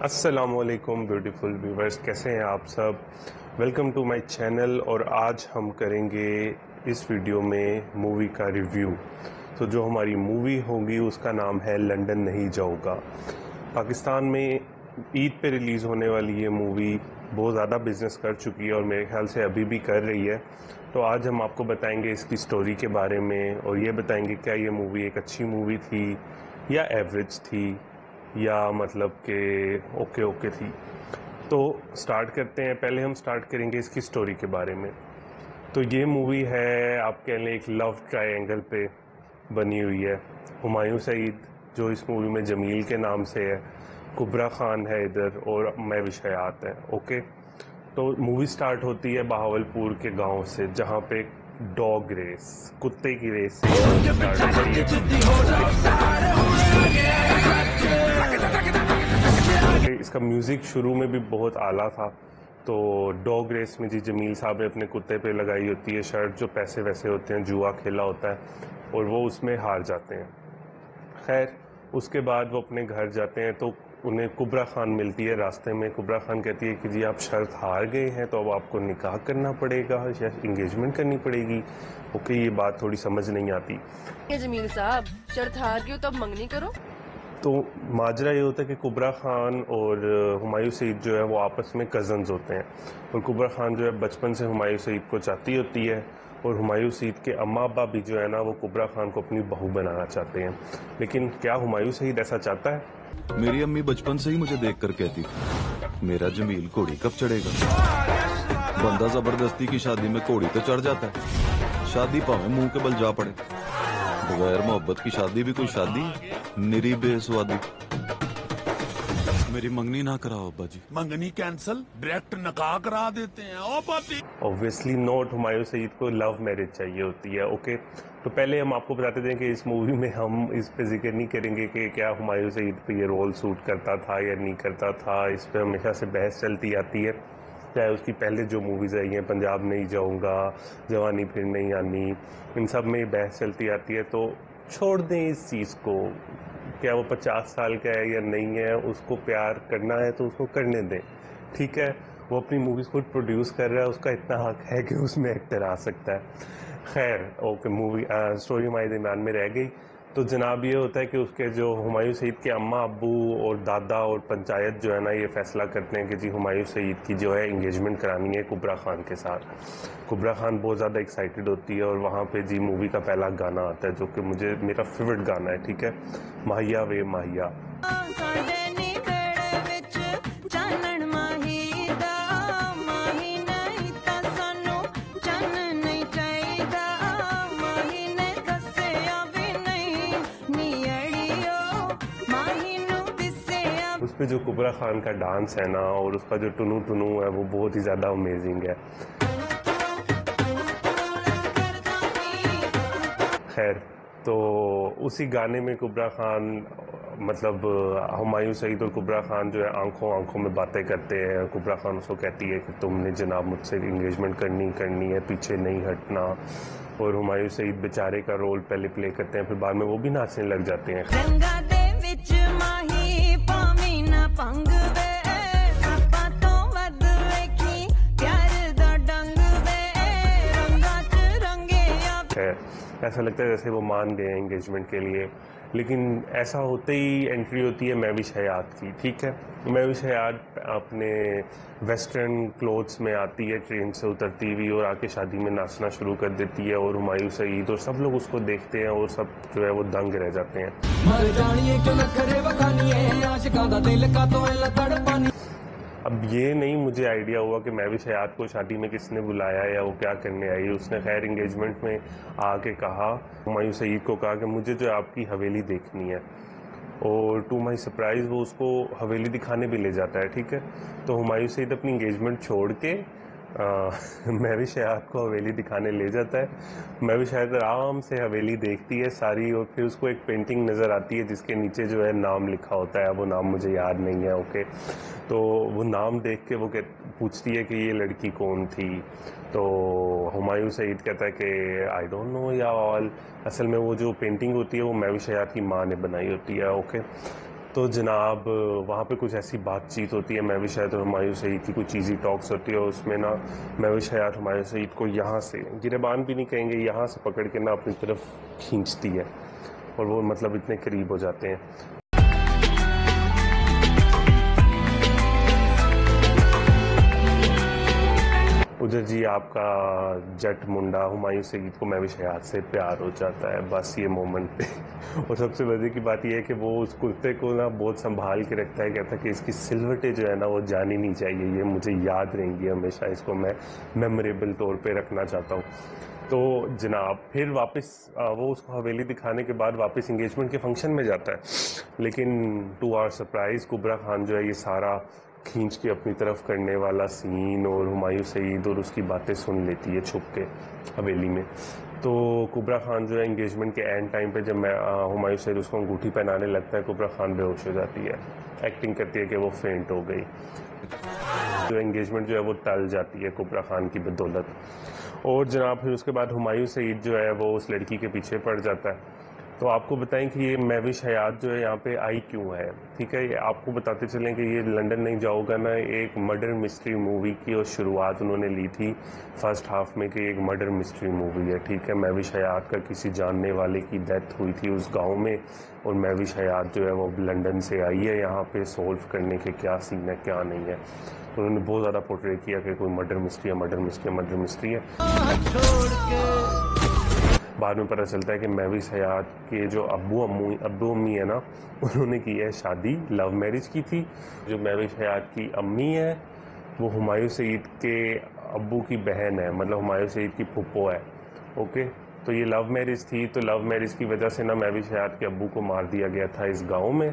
अस्सलामुअलैकुम beautiful viewers, कैसे हैं आप सब। Welcome to my channel. और आज हम करेंगे इस वीडियो में मूवी का रिव्यू। तो जो हमारी मूवी होगी उसका नाम है लंदन नहीं जाऊंगा। पाकिस्तान में ईद पे रिलीज़ होने वाली ये मूवी बहुत ज़्यादा बिजनेस कर चुकी है और मेरे ख्याल से अभी भी कर रही है। तो आज हम आपको बताएंगे इसकी स्टोरी के बारे में और ये बताएंगे क्या ये मूवी एक अच्छी मूवी थी या एवरेज थी या मतलब कि ओके थी। तो स्टार्ट करते हैं। पहले हम स्टार्ट करेंगे इसकी स्टोरी के बारे में। तो ये मूवी है, आप कह लें, एक लव ट्रायंगल पे बनी हुई है। हुमायूं सईद जो इस मूवी में जमील के नाम से है, कुबरा खान है इधर और महविश हयात है। ओके, तो मूवी स्टार्ट होती है बहावलपुर के गांव से, जहां पे डॉग रेस, कुत्ते की रेस से स्टार्ट होती है। इसका म्यूज़िक शुरू में भी बहुत आला था। तो डॉग रेस में जी जमील साहब ने अपने कुत्ते पे लगाई होती है शर्ट, जो पैसे वैसे होते हैं, जुआ खेला होता है और वो उसमें हार जाते हैं। खैर, उसके बाद वो अपने घर जाते हैं तो उन्हें कुबरा खान मिलती है रास्ते में। कुबरा खान कहती है कि जी आप शर्त हार गए हैं तो अब आपको निकाह करना पड़ेगा या इंगेजमेंट करनी पड़ेगी। ओके, ये बात थोड़ी समझ नहीं आती। जमील साहब, शर्त हार गई तो अब मंगनी करो। तो माजरा ये होता है कि कुबरा खान और हुमायूं सईद जो है वो आपस में कज़न्स होते हैं और कुबरा खान जो है बचपन से हुमायूं सईद को चाहती होती है और हुमायूं सईद के अम्मा अब्बा भी जो है ना वो कुबरा खान को अपनी बहू बनाना चाहते हैं। लेकिन क्या हुमायूं सईद ऐसा चाहता है? मेरी अम्मी बचपन से ही मुझे देखकर कहती थी, मेरा जमील घोड़ी कब चढ़ेगा। बंदा जबरदस्ती की शादी में घोड़ी तो चढ़ जाता है, शादी भावे मुंह के बल जा पड़े। बगैर मोहब्बत की शादी भी कोई शादी, निरी बेस्वादी। मेरी मंगनी ना कराओ अब्बा जी। मंगनी कैंसल, डायरेक्ट निकाह करा देते हैं। ओ बाती ऑब्वियसली नॉट, हुमायूं सईद को लव मैरिज चाहिए होती है। ओके, तो पहले हम आपको बताते दें कि इस मूवी में हम इस पे जिक्र नहीं करेंगे कि क्या हुमायूं सईद पे ये रोल सूट करता था या नहीं करता था। इस पे हमेशा से बहस चलती आती है, चाहे उसकी पहले जो मूवीज़ आई हैं, पंजाब नहीं जाऊंगा, जवानी फिर नहीं आनी, इन सब में बहस चलती आती है। तो छोड़ दें इस चीज़ को। क्या वो 50 साल का है या नहीं है, उसको प्यार करना है तो उसको करने दें, ठीक है। वो अपनी मूवीज़ खुद प्रोड्यूस कर रहा है, उसका इतना हक है कि उसमें एक्टर आ सकता है। खैर, ओके, मूवी स्टोरी हमारे दरमियान में रह गई। तो जनाब ये होता है कि उसके जो हुमायूं सईद के अम्मा अब्बू और दादा और पंचायत जो है ना ये फैसला करते हैं कि जी हुमायूं सईद की जो है इंगेजमेंट करानी है कुबरा खान के साथ। कुबरा खान बहुत ज़्यादा एक्साइटेड होती है और वहाँ पे जी मूवी का पहला गाना आता है जो कि मुझे मेरा फेवरेट गाना है, ठीक है, माहिया वे माहिया। उस पे जो कुबरा खान का डांस है ना और उसका जो टुनू टुनू है वो बहुत ही ज़्यादा अमेजिंग है। खैर, तो उसी गाने में कुबरा खान मतलब हुमायूं सईद और कुबरा खान जो है आंखों आंखों में बातें करते हैं। कुबरा खान उसको कहती है कि तुमने जनाब मुझसे इंगेजमेंट करनी है, पीछे नहीं हटना। और हुमायूं सईद बेचारे का रोल पहले प्ले करते हैं, फिर बाद में वो भी नाचने लग जाते हैं। ऐसा लगता है जैसे वो मान गए एंगेजमेंट के लिए। लेकिन ऐसा होते ही एंट्री होती है महविश हयात की, ठीक है। महविश हयात अपने वेस्टर्न क्लोथ्स में आती है, ट्रेन से उतरती हुई, और आके शादी में नाचना शुरू कर देती है। और हुमायूं सईद और सब लोग उसको देखते हैं और सब जो है वो दंग रह जाते हैं। अब ये नहीं मुझे आइडिया हुआ कि महविश हयात को शादी में किसने बुलाया या वो क्या करने आई। उसने खैर एंगेजमेंट में आके कहा, हुमायूं सईद को कहा कि मुझे जो आपकी हवेली देखनी है, और टू माई सरप्राइज़ वो उसको हवेली दिखाने भी ले जाता है, ठीक है। तो हुमायूं सईद अपनी एंगेजमेंट छोड़ के महविश हयात को हवेली दिखाने ले जाता है। महविश हयात आराम से हवेली देखती है सारी और फिर उसको एक पेंटिंग नज़र आती है जिसके नीचे जो है नाम लिखा होता है। वो नाम मुझे याद नहीं है, ओके। तो वो नाम देख के वो पूछती है कि ये लड़की कौन थी। तो हुमायूं सईद कहता है कि आई डोंट नो या ऑल। असल में वो जो पेंटिंग होती है वो महविश हयात की माँ ने बनाई होती है, ओके। तो जनाब वहाँ पे कुछ ऐसी बातचीत होती है महविश हयात और हुमायूं सईद की, कुछ चीज़ी टॉक्स होती है और उसमें ना महविश हयात हुमायूं सईद को यहाँ से गिरबान भी नहीं कहेंगे, यहाँ से पकड़ के ना अपनी तरफ खींचती है और वो मतलब इतने करीब हो जाते हैं। उधर जी आपका जट मुंडा हुमायूं सईद को महविश हयात से प्यार हो जाता है बस ये मोमेंट पे। और सबसे मजे की बात यह है कि वो उस कुर्ते को ना बहुत संभाल के रखता है, कहता है कि इसकी सिलवटें जो है ना वो जानी नहीं चाहिए, ये मुझे याद रहेंगी हमेशा, इसको मैं मेमोरेबल तौर पे रखना चाहता हूँ। तो जनाब फिर वापस वो उसको हवेली दिखाने के बाद वापस इंगेजमेंट के फंक्शन में जाता है, लेकिन टू आवर सरप्राइज कुबरा खान जो है ये सारा खींच के अपनी तरफ करने वाला सीन और हुमायूं सईद और उसकी बातें सुन लेती है छुप के हवेली में। तो कुबरा खान जो है इंगेजमेंट के एंड टाइम पे जब हुमायूं सईद उसको अंगूठी पहनाने लगता है, कुबरा खान बेहोश हो जाती है, एक्टिंग करती है कि वो फेंट हो गई। जो एंगेजमेंट जो है वो टल जाती है कुबरा खान की बदौलत। और जनाब फिर उसके बाद हुमायूं सईद जो है वो उस लड़की के पीछे पड़ जाता है। तो आपको बताएं कि ये महविश हयात जो है यहाँ पे आई क्यों है, ठीक है। ये आपको बताते चलें कि ये लंदन नहीं जाओगा ना एक मर्डर मिस्ट्री मूवी की और शुरुआत उन्होंने ली थी फर्स्ट हाफ में कि एक मर्डर मिस्ट्री मूवी है, ठीक है। महविश हयात का किसी जानने वाले की डेथ हुई थी उस गांव में और महविश हयात जो है वो लंदन से आई है यहाँ पे सॉल्व करने के क्या सीन है क्या नहीं है। तो उन्होंने बहुत ज़्यादा पोर्ट्रे किया कि कोई मर्डर मिस्ट्री है, मर्डर मिस्ट्री है, मर्डर मिस्ट्री है। बाद में पता चलता है कि महविश हयात के जो अब्बू अम्मी है ना उन्होंने की है शादी, लव मैरिज की थी। जो महविश हयात की अम्मी है वो हुमायूं सईद के अब्बू की बहन है, मतलब हुमायूं सईद की फुप्पो है, ओके। तो ये लव मैरिज थी, तो लव मैरिज की वजह से ना महविश हयात के अब्बू को मार दिया गया था इस गाँव में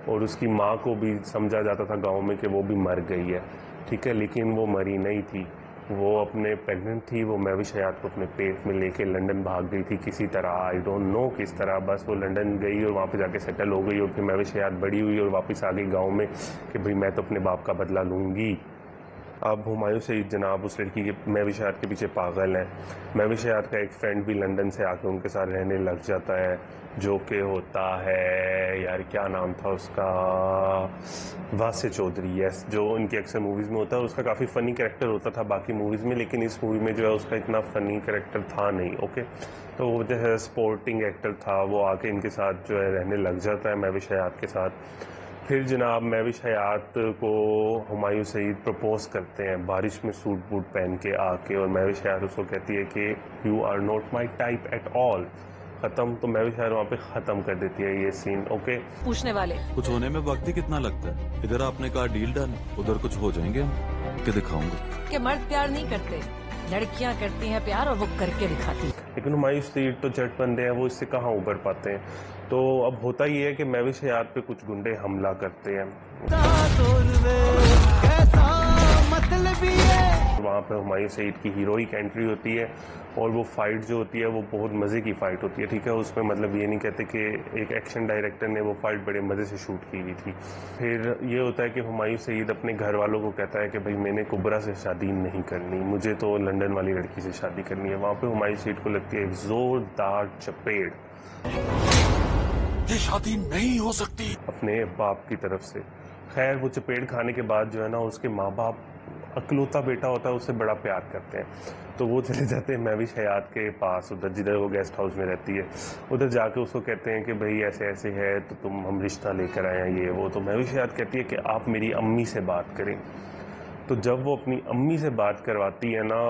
और उसकी माँ को भी समझा जाता था गाँव में कि वो भी मर गई है, ठीक है। लेकिन वो मरी नहीं थी, वो अपने प्रेग्नेंट थी। वो महविश हयात को अपने पेट में लेके लंदन भाग गई थी किसी तरह, आई डोंट नो किस तरह, बस वो लंदन गई और वहाँ पे जाके सेटल हो गई और फिर महविश हयात बड़ी हुई और वापस आ गई गाँव में कि भाई मैं तो अपने बाप का बदला लूँगी। अब हुमायूं सईद जनाब उस लड़की के महविश हयात के पीछे पागल हैं। महविश हयात का एक फ्रेंड भी लंदन से आके उनके साथ रहने लग जाता है, जो कि होता है यार क्या नाम था उसका, वासे चौधरी, यस, जो उनकी अक्सर मूवीज़ में होता है। उसका काफ़ी फ़नी कैरेक्टर होता था बाकी मूवीज़ में, लेकिन इस मूवी में जो है उसका इतना फ़नी कैरेक्टर था नहीं, ओके। तो वो जो है स्पोर्टिंग एक्टर था, वो आके इनके साथ जो है रहने लग जाता है महविश हयात के साथ। फिर जनाब महविश हयात को हुमायूं सईद प्रपोज करते हैं बारिश में सूट बूट पहन के आके और महविश हयात उसको कहती है कि you are not my type at all. ख़त्म। तो महविश हयात वहाँ पे ख़त्म कर देती है ये सीन, ओके। पूछने वाले कुछ होने में वक्त ही कितना लगता है, इधर आपने कहा डील डन, उधर कुछ हो जाएंगे हम कि दिखाऊंगे कि मर्द प्यार नहीं करते, लड़कियां करती हैं प्यार और वो करके दिखाती हैं। लेकिन हुमायूं सईद तो जट बंदे हैं, वो इससे कहाँ उबर पाते हैं। तो अब होता ये है कि महविश हयात पे कुछ गुंडे हमला करते हैं। वहाँ पे हुमायूं सईद की हीरोइक एंट्री होती है और वो फाइट जो होती है वो बहुत मज़े की फ़ाइट होती है, ठीक है। उसमें मतलब ये नहीं कहते कि एक एक्शन डायरेक्टर ने वो फाइट बड़े मज़े से शूट की हुई थी। फिर ये होता है कि हुमायूं सईद अपने घर वालों को कहता है कि भाई मैंने कुबरा से शादी नहीं करनी, मुझे तो लंदन वाली लड़की से शादी करनी है। वहाँ पे हुमायूं सईद को लगती है एक ज़ोरदार चपेड़ ये शादी नहीं हो सकती अपने बाप की तरफ से। खैर वो चपेड़ खाने के बाद जो है ना उसके माँ बाप, अकलौता बेटा होता है, उससे बड़ा प्यार करते हैं। तो वो चले जाते हैं महविश हयात के पास, उधर जिधर वो गेस्ट हाउस में रहती है। उधर जाके उसको कहते हैं कि भाई ऐसे ऐसे है तो हम रिश्ता लेकर आए हैं ये वो। तो महविश हयात कहती है कि आप मेरी अम्मी से बात करें। तो जब वो अपनी अम्मी से बात करवाती है ना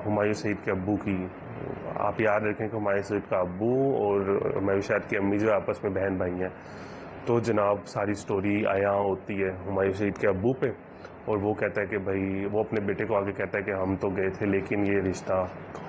हुमायूं सईद के अब्बू की, आप याद रखें कि हुमायूं सईद का अब्बू और महविश हयात की अम्मी जो आपस में बहन भाई हैं। तो जनाब सारी स्टोरी आया होती है हुमायूं सईद के अब्बू पे और वो कहता है कि भाई वो अपने बेटे को आगे कहता है कि हम तो गए थे लेकिन ये रिश्ता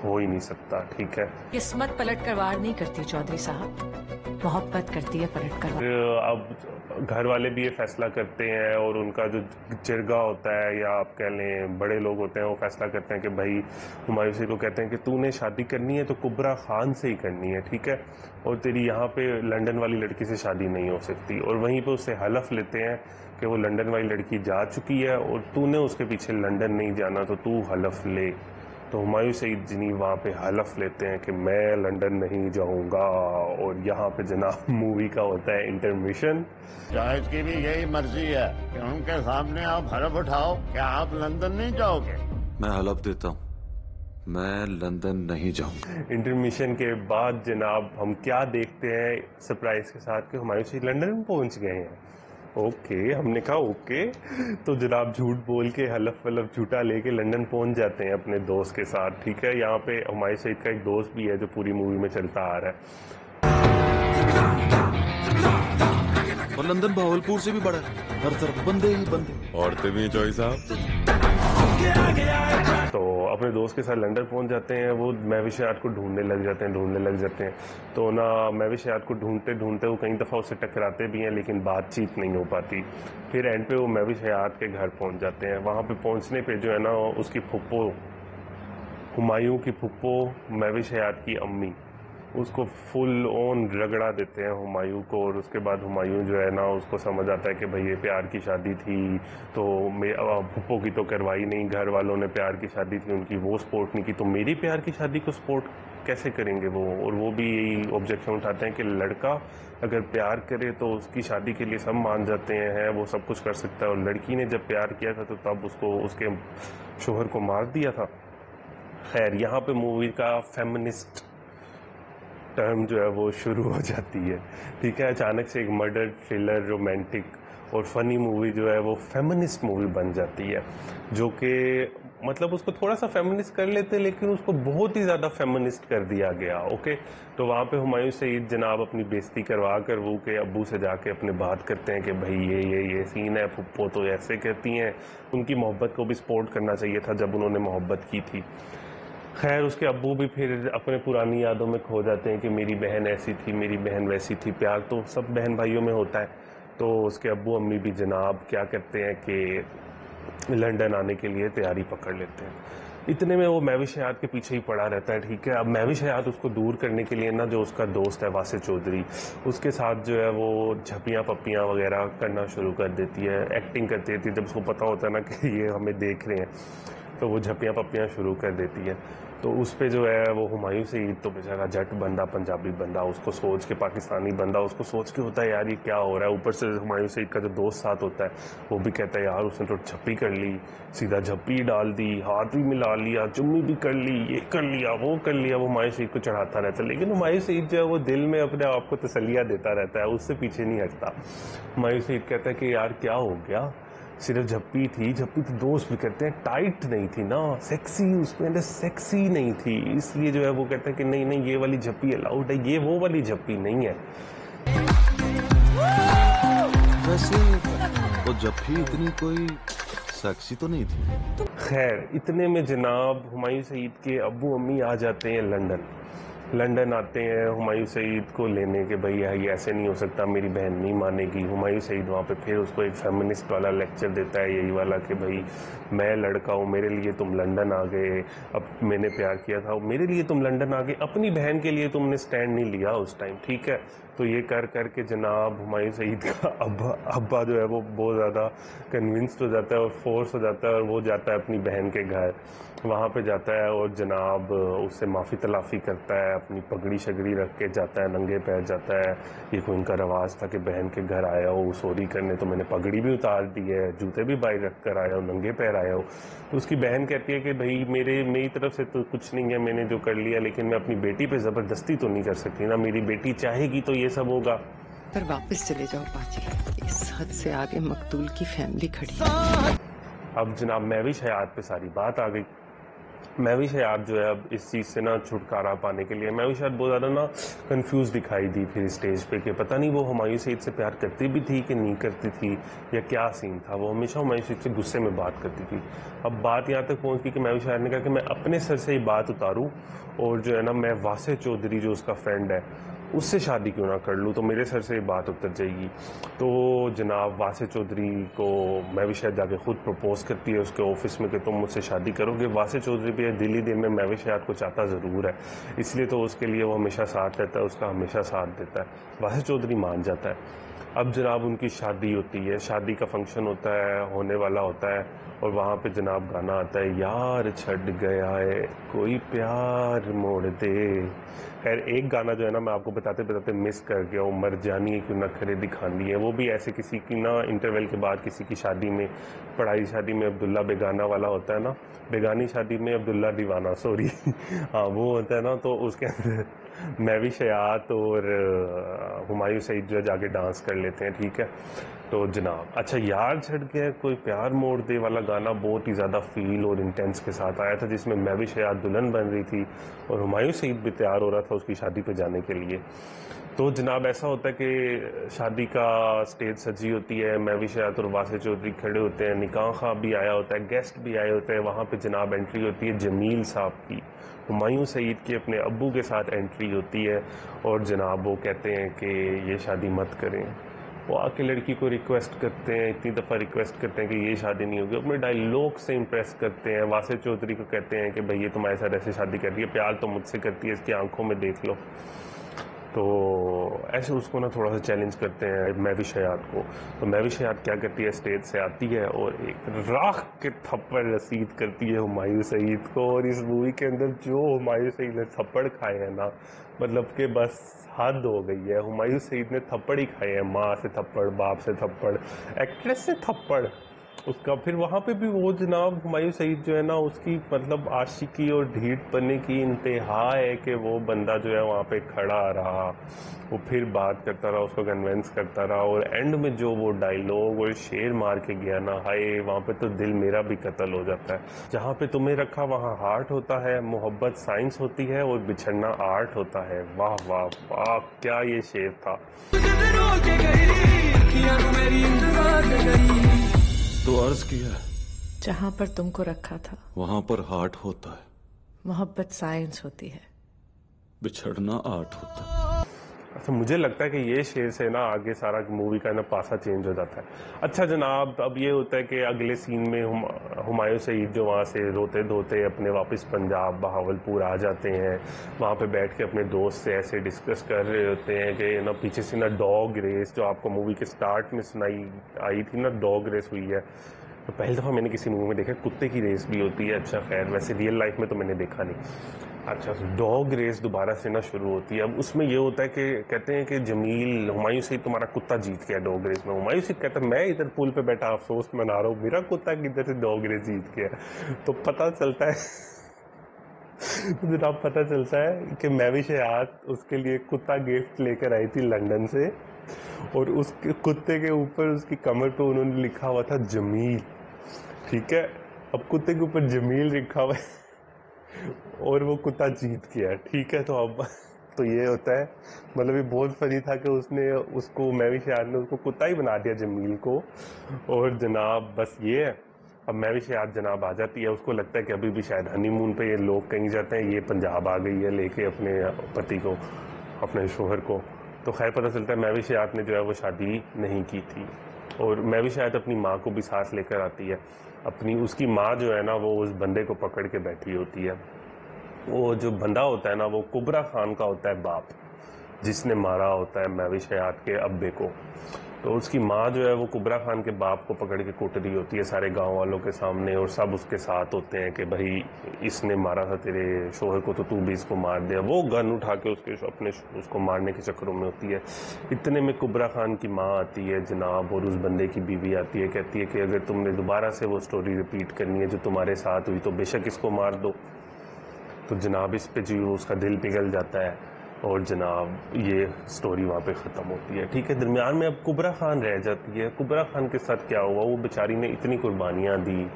हो ही नहीं सकता, ठीक है। किस्मत पलट कर वार नहीं करती चौधरी साहब, मोहब्बत करती है पलट कर वार। अब घर वाले भी ये फैसला करते हैं और उनका जो जिरगा होता है या आप कह लें बड़े लोग होते हैं वो फैसला करते हैं कि भाई हुमायूं सईद को कहते हैं कि तूने शादी करनी है तो कुबरा खान से ही करनी है, ठीक है, और तेरी यहाँ पे लंदन वाली लड़की से शादी नहीं हो सकती। और वहीं पे उससे हलफ लेते हैं कि वो लंदन वाली लड़की जा चुकी है और तूने उसके पीछे लंदन नहीं जाना, तो तू हलफ ले। तो हुमायूं सईद जिनी वहाँ पे हलफ लेते हैं कि मैं लंदन नहीं जाऊँगा। और यहाँ पे जनाब मूवी का होता है इंटरमिशन। शाहिद की भी यही मर्जी है कि उनके सामने आप हलफ उठाओ कि आप लंदन नहीं जाओगे। मैं हलफ देता हूँ, मैं लंदन नहीं जाऊंगा। इंटरमिशन के बाद जनाब हम क्या देखते हैं सरप्राइज के साथ कि हुमायूं सईद लंदन में पहुंच गए हैं। ओके, हमने कहा ओके। तो जनाब झूठ बोल के हलफ वलफ झूठा लेके लंदन पहुंच जाते हैं अपने दोस्त के साथ। ठीक है, यहाँ पे हुमायूं सईद का एक दोस्त भी है जो पूरी मूवी में चलता आ रहा है। और लंदन भावलपुर से भी बड़ा है, हर तरफ बंदे ही बंदे। औरतें भी चौई साहब। तो अपने दोस्त के साथ लंदन पहुंच जाते हैं। वो महविश हयात को ढूंढने लग जाते हैं। तो ना महविश हयात को ढूंढते ढूंढते वो कई दफ़ा उससे टकराते भी हैं, लेकिन बातचीत नहीं हो पाती। फिर एंड पे वो महविश हयात के घर पहुंच जाते हैं। वहाँ पे पहुंचने पे जो है ना, उसकी फुप्पो, हुमायूं की फुप्पो महविश हयात की अम्मी, उसको फुल ऑन रगड़ा देते हैं हुमायूं को। और उसके बाद हुमायूं जो है ना, उसको समझ आता है कि भाई ये प्यार की शादी थी, तो फुप्पो की तो करवाई नहीं, घर वालों ने प्यार की शादी थी उनकी, वो सपोर्ट नहीं की, तो मेरी प्यार की शादी को सपोर्ट कैसे करेंगे वो। और वो भी यही ऑब्जेक्शन उठाते हैं कि लड़का अगर प्यार करे तो उसकी शादी के लिए सब मान जाते हैं, वो सब कुछ कर सकता है। और लड़की ने जब प्यार किया था तो तब उसको उसके शोहर को मार दिया था। खैर, यहाँ पे मूवी का फेमिनिस्ट टर्म जो है वो शुरू हो जाती है। ठीक है, अचानक से एक मर्डर थ्रिलर रोमांटिक और फनी मूवी जो है वो फेमिनिस्ट मूवी बन जाती है, जो कि मतलब उसको थोड़ा सा फेमिनिस्ट कर लेते लेकिन उसको बहुत ही ज़्यादा फेमिनिस्ट कर दिया गया। ओके, तो वहाँ पे हुमायूं सईद जनाब अपनी बेइज्जती करवा कर वो के अब्बू से जाके अपने बात करते हैं कि भाई ये सीन है, फुप्पो तो ऐसे कहती हैं। उनकी मोहब्बत को भी सपोर्ट करना चाहिए था जब उन्होंने मोहब्बत की थी। खैर, उसके अब्बू भी फिर अपने पुरानी यादों में खो जाते हैं कि मेरी बहन ऐसी थी, मेरी बहन वैसी थी। प्यार तो सब बहन भाइयों में होता है। तो उसके अब्बू अम्मी भी जनाब क्या कहते हैं कि लंदन आने के लिए तैयारी पकड़ लेते हैं। इतने में वो महविश हयात के पीछे ही पड़ा रहता है। ठीक है, अब महविश हयात उसको दूर करने के लिए ना, जो उसका दोस्त है वासिफ चौधरी, उसके साथ जो है वो झपियाँ पप्पियाँ वगैरह करना शुरू कर देती है, एक्टिंग करती रहती है। जब उसको पता होता है ना कि ये हमें देख रहे हैं, तो वो झपियाँ पप्पियाँ शुरू कर देती है। तो उस पे जो है वो हुमायूं सईद तो बेचारा जट बंदा, पंजाबी बंदा, उसको सोच के, पाकिस्तानी बंदा, उसको सोच के होता है यार ये क्या हो रहा है। ऊपर से हुमायूं सईद का जो दोस्त साथ होता है वो भी कहता है यार उसने तो झप्पी कर ली, सीधा झप्पी डाल दी, हाथ भी मिला लिया, चुम्मी भी कर ली, ये कर लिया, वो कर लिया। वो हुमायूं सईद को चढ़ाता रहता है, लेकिन हुमायूं सईद जो है वो दिल में अपने आप को तसल्लियाँ देता रहता है, उससे पीछे नहीं हटता। हुमायूं सईद कहता है कि यार क्या हो गया, सिर्फ झप्पी थी तो दोस्त भी कहते हैं टाइट नहीं थी ना, सेक्सी, उसमें अंदर सेक्सी नहीं थी, इसलिए जो है वो कहते हैं कि नहीं ये वाली झप्पी अलाउड है, ये वो वाली झप्पी नहीं है। वैसे वो झप्पी इतनी कोई सेक्सी तो नहीं थी। खैर, इतने में जनाब हुमायूं सईद के अब्बू अम्मी आ जाते हैं लंदन आते हैं हुमायूं सईद को लेने के, भाई ये ऐसे नहीं हो सकता, मेरी बहन नहीं मानेगी। हुमायूं सईद वहाँ पे फिर उसको एक फेमिनिस्ट वाला लेक्चर देता है, यही वाला कि भाई मैं लड़का हूँ, मेरे लिए तुम लंदन आ गए, अब मैंने प्यार किया था, मेरे लिए तुम लंदन आ गए, अपनी बहन के लिए तुमने स्टैंड नहीं लिया उस टाइम। ठीक है, तो ये कर करके जनाब हुमायूं सईद का अब्बा जो है वो बहुत ज़्यादा कन्विंस्ड हो जाता है और फोर्स हो जाता है, और वो जाता है अपनी बहन के घर। वहाँ पे जाता है और जनाब उससे माफ़ी तलाफ़ी करता है, अपनी पगड़ी शगड़ी रख के जाता है, नंगे पैर जाता है। ये कोई उनका रवाज था कि बहन के घर आया हो सॉरी करने, तो मैंने पगड़ी भी उतार दी है, जूते भी बाहर रख कर आया हो, नंगे पैर आया हो। तो उसकी बहन कहती है कि भाई मेरी तरफ से तो कुछ नहीं है, मैंने जो कर लिया, लेकिन मैं अपनी बेटी पे ज़बरदस्ती तो नहीं कर सकती ना, मेरी बेटी चाहेगी तो ये सब होगा। पर वापस चले जाओ बाजी, इस हद से आगे मकतूल की फैमिली खड़ी है। अब जनाब महविश हयात पे सारी बात आ गई। महविश हयात जो है अब इस चीज़ से ना छुटकारा पाने के लिए, महविश हयात बहुत ज़्यादा ना कंफ्यूज दिखाई दी फिर स्टेज पे कि पता नहीं वो हुमायूं सईद से प्यार करती भी थी कि नहीं करती थी, या क्या सीन था। वो हमेशा हुमायूं सईद से गुस्से में बात करती थी। अब बात यहाँ तक पहुँच गई कि महविश हयात ने कहा कि मैं अपने सर से ही बात उतारूँ, और जो है ना मैं वासिफ चौधरी जो उसका फ्रेंड है उससे शादी क्यों ना कर लूँ, तो मेरे सर से ये बात उतर जाएगी। तो जनाब वासे चौधरी को महवी शहद जाके ख़ुद प्रपोज़ करती है उसके ऑफिस में कि तुम मुझसे शादी करोगे। वासे चौधरी भी दिल ही दिल में महवी शहद को चाहता ज़रूर है, इसलिए तो उसके लिए वो हमेशा साथ रहता है, उसका हमेशा साथ देता है। वासे चौधरी मान जाता है। अब जनाब उनकी शादी होती है, शादी का फंक्शन होता है, होने वाला होता है, और वहाँ पे जनाब गाना आता है, यार छड़ गया है कोई प्यार मोड़ दे। खैर एक गाना जो है ना मैं आपको बताते बताते मिस कर गया हूँ, मर जानी है क्यों नखरे दिखानी है। वो भी ऐसे किसी की ना इंटरवल के बाद किसी की शादी में, पढ़ाई शादी में अब्दुल्ला बेगाना वाला होता है ना, बेगानी शादी में अब्दुल्ला दीवाना, सॉरी हाँ वो होता है ना, तो उसके अंदर महवी शयात और हुमायूं सईद जो है जाके डांस कर लेते हैं, ठीक है। तो जनाब अच्छा यार छड़ गया कोई प्यार मोड़ दे वाला गाना बहुत ही ज़्यादा फील और इंटेंस के साथ आया था, जिसमें महवी शयात दुल्हन बन रही थी और हुमायूं सईद भी तैयार हो रहा था उसकी शादी पे जाने के लिए। तो जनाब ऐसा होता है कि शादी का स्टेज सजी होती है, महवी शयात और वासे चौधरी खड़े होते हैं, निकाह ख़्वाब भी आया होता है, गेस्ट भी आए होते हैं। वहाँ पे जनाब एंट्री होती है जमील साहब की, हुमायूं सईद के अपने अब्बू के साथ एंट्री होती है, और जनाब वो कहते हैं कि ये शादी मत करें। वो आके लड़की को रिक्वेस्ट करते हैं, इतनी दफ़ा रिक्वेस्ट करते हैं कि ये शादी नहीं होगी, अपने डायलॉग से इम्प्रेस करते हैं। वासे चौधरी को कहते हैं कि भाई ये तुम्हारे साथ ऐसे शादी कर रही है, प्यार तो मुझसे करती है, इसकी आंखों में देख लो। तो ऐसे उसको ना थोड़ा सा चैलेंज करते हैं महवी शयात को। तो महवी शयात क्या करती है, स्टेज से आती है और एक राख के थप्पड़ रसीद करती है हुमायूं सईद को। और इस मूवी के अंदर जो हुमायूं सईद ने थप्पड़ खाए हैं ना, मतलब कि बस हद हो गई है। हुमायूं सईद ने थप्पड़ ही खाए हैं, माँ से थप्पड़, बाप से थप्पड़, एक्ट्रेस से थप्पड़ उसका। फिर वहाँ पे भी वो जनाब हुमायूं सईद जो है ना, उसकी मतलब आशिकी और ढीठ बनने की इंतहा है कि वो बंदा जो है वहाँ पे खड़ा रहा, वो फिर बात करता रहा, उसको कन्वेंस करता रहा, और एंड में जो वो डायलॉग और शेर मार के गया ना, हाय वहाँ पे तो दिल मेरा भी कत्ल हो जाता है। जहाँ पे तुम्हें रखा वहाँ हार्ट होता है, मोहब्बत साइंस होती है और बिछड़ना आर्ट होता है। वाह वाह वाह, क्या ये शेर था। तो अर्ज किया, जहाँ पर तुमको रखा था वहां पर हार्ट होता है, मोहब्बत साइंस होती है, बिछड़ना आर्ट होता है। अच्छा मुझे लगता है कि ये शेर से ना आगे सारा मूवी का ना पासा चेंज हो जाता है। अच्छा जनाब अब ये होता है कि अगले सीन में हुमायूं सईद जो वहाँ से रोते धोते अपने वापस पंजाब बहावलपुर आ जाते हैं। वहाँ पे बैठ के अपने दोस्त से ऐसे डिस्कस कर रहे होते हैं कि ना पीछे से ना डॉग रेस, जो आपको मूवी के स्टार्ट में सुनाई आई थी ना, डॉग रेस हुई है। तो पहली दफ़ा मैंने किसी मूवी में देखा कुत्ते की रेस भी होती है। अच्छा खैर वैसे रियल लाइफ में तो मैंने देखा नहीं। अच्छा डॉग रेस दोबारा से ना शुरू होती है। अब उसमें ये होता है कि कहते हैं कि जमील हुमायूं सईद तुम्हारा कुत्ता जीत गया डॉग रेस में। हुमायूं सईद कहता है मैं इधर पुल पे बैठा अफसोस मना रहा हूँ, मेरा कुत्ता किधर से डॉग रेस जीत गया। तो पता चलता है तो जनाब पता चलता है कि महवी शयात उसके लिए कुत्ता गिफ्ट लेकर आई थी लंदन से, और उसके कुत्ते के ऊपर उसकी कमर पे उन्होंने लिखा हुआ था जमील, ठीक है। अब कुत्ते के ऊपर जमील लिखा हुआ है और वो कुत्ता जीत गया, ठीक है। तो अब तो ये होता है, मतलब ये बहुत फनी था कि उसने उसको महवी शयात ने उसको कुत्ता ही बना दिया जमील को। और जनाब बस ये है, अब महवी शयात जनाब आ जाती है, उसको लगता है कि अभी भी शायद हनीमून पे ये लोग कहीं जाते हैं, ये पंजाब आ गई है लेके अपने पति को, अपने शोहर को। तो खैर पता चलता है महवी शयात ने जो है वो शादी नहीं की थी, और महवी शयात अपनी माँ को भी साथ लेकर आती है। अपनी उसकी माँ जो है ना वो उस बंदे को पकड़ के बैठी होती है। वो जो बंदा होता है ना वो कुबरा खान का होता है बाप, जिसने मारा होता है महवी शयात के अब्बे को। तो उसकी माँ जो है वो कुबरा खान के बाप को पकड़ के कूट रही होती है सारे गांव वालों के सामने, और सब उसके साथ होते हैं कि भाई इसने मारा था तेरे शोहर को तो तू भी इसको मार दे। वो गन उठा के उसको मारने के चक्करों में होती है। इतने में कुबरा खान की माँ आती है जनाब, और उस बंदे की बीवी आती है, कहती है कि अगर तुमने दोबारा से वो स्टोरी रिपीट करनी है जो तुम्हारे साथ हुई तो बेशक इसको मार दो। तो जनाब इस पे जो उसका दिल पिघल जाता है, और जनाब ये स्टोरी वहाँ पे ख़त्म होती है, ठीक है। दरमियान में अब कुबरा खान रह जाती है। कुबरा खान के साथ क्या हुआ, वो बेचारी ने इतनी कुर्बानियाँ दी,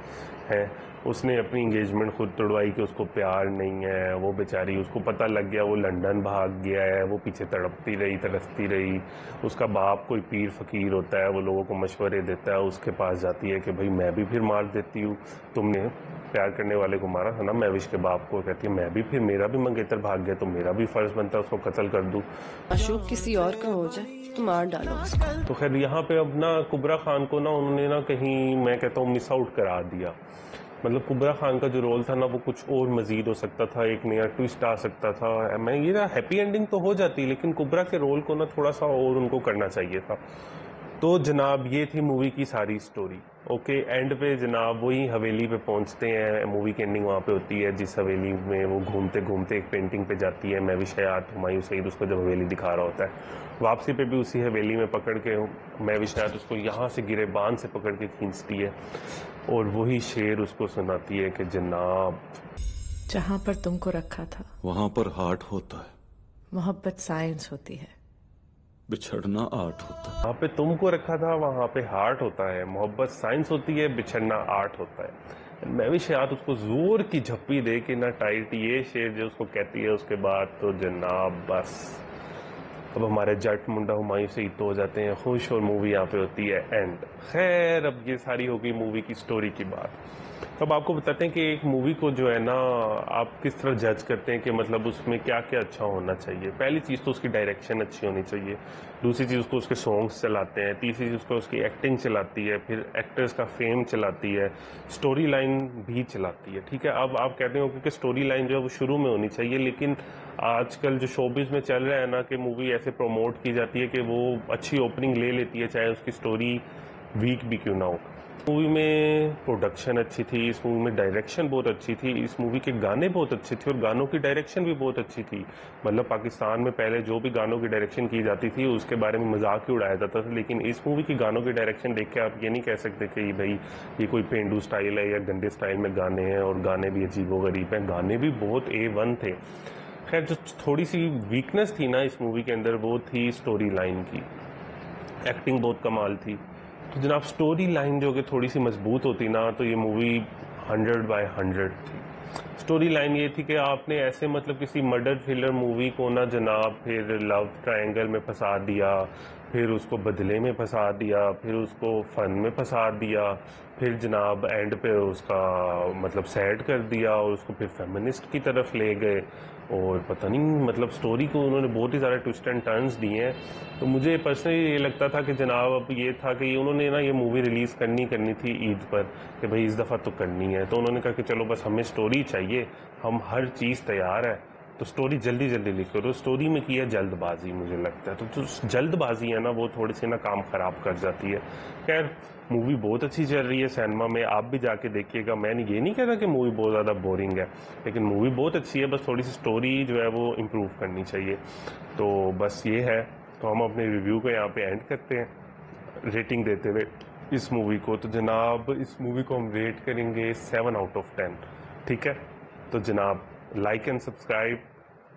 है। उसने अपनी इंगेजमेंट खुद तोड़वाई कि उसको प्यार नहीं है, वो बेचारी, उसको पता लग गया, वो लंदन भाग गया है, वो पीछे तड़पती रही, तरसती रही। उसका बाप कोई पीर फकीर होता है, वो लोगों को मशवरे देता है, उसके पास जाती है कि भाई मैं भी फिर मार देती हूँ, तुमने प्यार करने वाले को मारा था ना। महविश के बाप को कहती है मैं भी, फिर मेरा भी मंगेतर भाग गया तो मेरा भी फर्ज बनता है उसको कत्ल कर दूँ। अशोक किसी और का हो जाए तो मार डालो उसको। तो खैर यहाँ पे अब ना कुबरा खान को ना उन्होंने ना कहीं, मैं कहता हूँ, मिस आउट करा दिया। मतलब कुबरा खान का जो रोल था ना वो कुछ और मजीद हो सकता था, एक नया ट्विस्ट आ सकता था। मैं ये ना हैप्पी एंडिंग तो हो जाती, लेकिन कुबरा के रोल को ना थोड़ा सा और उनको करना चाहिए था। तो जनाब ये थी मूवी की सारी स्टोरी। ओके, एंड पे जनाब वही हवेली पे पहुंचते हैं। मूवी की एंडिंग वहाँ पे होती है जिस हवेली में वो घूमते घूमते एक पेंटिंग पे जाती है। महविश हयात हुमायूं सईद उसको जब हवेली दिखा रहा होता है, वापसी पे भी उसी हवेली में पकड़ के महविश हयात उसको यहाँ से गिरेबान से पकड़ के खींचती है और वही शेर उसको सुनाती है कि जनाब जहाँ पर तुमको रखा था वहां पर हार्ट होता है, मोहब्बत साइंस होती है। बिछड़ना आर्ट होता है। वहाँ पे तुमको रखा था, वहाँ पे हार्ट होता है, मोहब्बत साइंस होती है, बिछड़ना आर्ट होता है। महविश हयात उसको जोर की झप्पी दे के ना टाइट, ये शेर जो उसको कहती है, उसके बाद तो जनाब बस अब हमारे जट मुंडा हुमायूं सईद तो हो जाते हैं खुश और मूवी यहाँ पे होती है एंड। खैर अब ये सारी होगी मूवी की स्टोरी की बात। तो अब आपको बताते हैं कि एक मूवी को जो है ना आप किस तरह जज करते हैं कि मतलब उसमें क्या क्या अच्छा होना चाहिए। पहली चीज़ तो उसकी डायरेक्शन अच्छी होनी चाहिए, दूसरी चीज़ उसको उसके सॉन्ग्स चलाते हैं, तीसरी चीज़ उसको उसकी एक्टिंग चलाती है, फिर एक्टर्स का फेम चलाती है, स्टोरी लाइन भी चलाती है। ठीक है, अब आप कहते हो कि स्टोरी लाइन जो है वो शुरू में होनी चाहिए, लेकिन आजकल जो शोबिज़ में चल रहा है ना कि मूवी ऐसे प्रमोट की जाती है कि वो अच्छी ओपनिंग ले लेती है चाहे उसकी स्टोरी वीक भी क्यों ना हो। मूवी में प्रोडक्शन अच्छी थी, इस मूवी में डायरेक्शन बहुत अच्छी थी, इस मूवी के गाने बहुत अच्छे थे और गानों की डायरेक्शन भी बहुत अच्छी थी। मतलब पाकिस्तान में पहले जो भी गानों की डायरेक्शन की जाती थी उसके बारे में मजाक ही उड़ाया जाता था, लेकिन इस मूवी की गानों की डायरेक्शन देख के आप ये नहीं कह सकते कि भाई ये कोई पेंडू स्टाइल है या गंदे स्टाइल में गाने हैं, और गाने भी अजीबोगरीब हैं, गाने भी बहुत A1 थे। खैर जो थोड़ी सी वीकनेस थी ना इस मूवी के अंदर वो थी स्टोरी लाइन की। एक्टिंग बहुत कमाल थी, तो जनाब स्टोरी लाइन जो कि थोड़ी सी मजबूत होती ना तो ये मूवी 100/100 थी। स्टोरी लाइन ये थी कि आपने ऐसे मतलब किसी मर्डर थ्रिलर मूवी को ना जनाब फिर लव ट्रायंगल में फंसा दिया, फिर उसको बदले में फंसा दिया, फिर उसको फन में फंसा दिया, फिर जनाब एंड पे उसका मतलब सैड कर दिया और उसको फिर फेमिनिस्ट की तरफ ले गए, और पता नहीं मतलब स्टोरी को उन्होंने बहुत ही ज़्यादा ट्विस्ट एंड टर्न्स दिए हैं। तो मुझे पर्सनली ये लगता था कि जनाब अब ये था कि उन्होंने ना ये मूवी रिलीज़ करनी थी ईद पर कि भाई इस दफ़ा तो करनी है, तो उन्होंने कहा कि चलो बस हमें स्टोरी चाहिए, हम हर चीज़ तैयार है, तो स्टोरी जल्दी जल्दी लिखो। तो स्टोरी में की है जल्दबाजी मुझे लगता है, तो जो जल्दबाजी है ना वो थोड़ी सी ना काम ख़राब कर जाती है। खैर मूवी बहुत अच्छी चल रही है सिनेमा में, आप भी जाके देखिएगा। मैंने ये नहीं कहता कि मूवी बहुत ज़्यादा बोरिंग है, लेकिन मूवी बहुत अच्छी है, बस थोड़ी सी स्टोरी जो है वो इम्प्रूव करनी चाहिए। तो बस ये है, तो हम अपने रिव्यू को यहाँ पे एंड करते हैं रेटिंग देते हुए इस मूवी को। तो जनाब इस मूवी को हम रेट करेंगे 7/10। ठीक है, तो जनाब लाइक एंड सब्सक्राइब,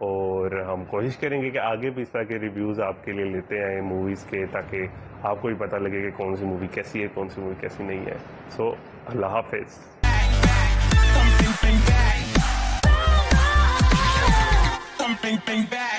और हम कोशिश करेंगे कि आगे भी इस तरह के रिव्यूज़ आपके लिए लेते आए मूवीज़ के, ताकि आपको भी पता लगे कि कौन सी मूवी कैसी है, कौन सी मूवी कैसी नहीं है। सो अल्लाह हाफिज़। Bang, bang, bang.